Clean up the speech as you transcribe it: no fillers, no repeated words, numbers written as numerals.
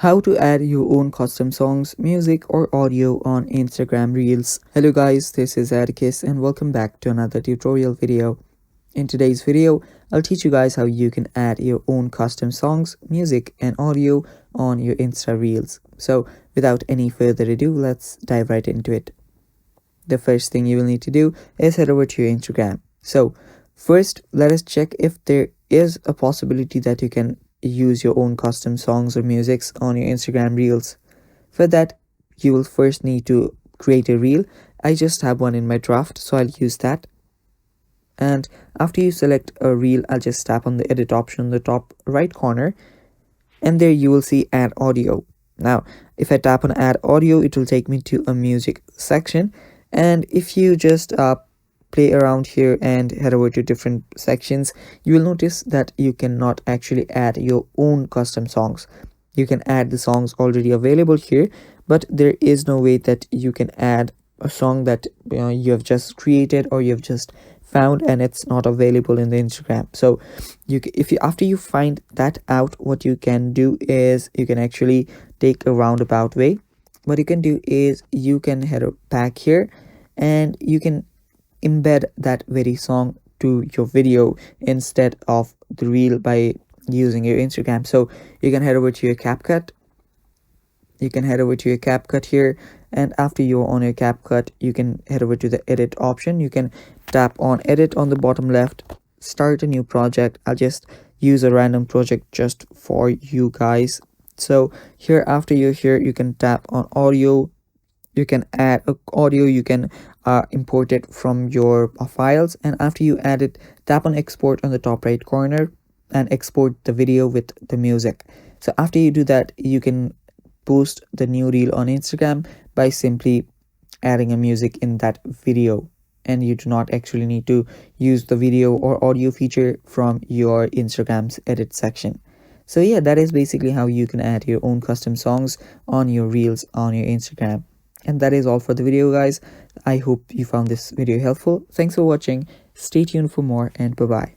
How to add your own custom songs, music, or audio on Instagram Reels. Hello guys, this is Atticus and welcome back to another tutorial video. In today's video, I'll teach you guys how you can add your own custom songs, music, and audio on your Insta Reels. So without any further ado, let's dive right into it. The first thing you will need to do is head over to your Instagram. So first, let us check if there is a possibility that you can use your own custom songs or musics on your Instagram Reels. For that, you will first need to create a reel. I just have one in my draft, so I'll use that. And after you select a reel, I'll just tap on the edit option in the top right corner, and there you will see add audio. Now, if I tap on add audio, it will take me to a music section, and if you just play around here and head over to different sections, you will notice that you cannot actually add your own custom songs. You can add the songs already available here, but there is no way that you can add a song that you have just created or you've just found and it's not available in the Instagram. So after you find that out, what you can do is you can actually take a roundabout way. What you can do is you can head back here and you can embed that very song to your video instead of the reel by using your Instagram. So you can head over to your CapCut. You can head over to your CapCut here, and after you're on your CapCut, you can head over to the edit option. You can tap on edit on the bottom left, start a new project. I'll just use a random project just for you guys. So here, after you're here, you can tap on audio. You can add audio, you can import it from your files, and after you add it, tap on export on the top right corner and export the video with the music. So after you do that, you can post the new reel on Instagram by simply adding a music in that video, and you do not actually need to use the video or audio feature from your Instagram's edit section. So yeah, that is basically how you can add your own custom songs on your reels on your Instagram. And that is all for the video, guys. I hope you found this video helpful. Thanks for watching. Stay tuned for more, and bye bye.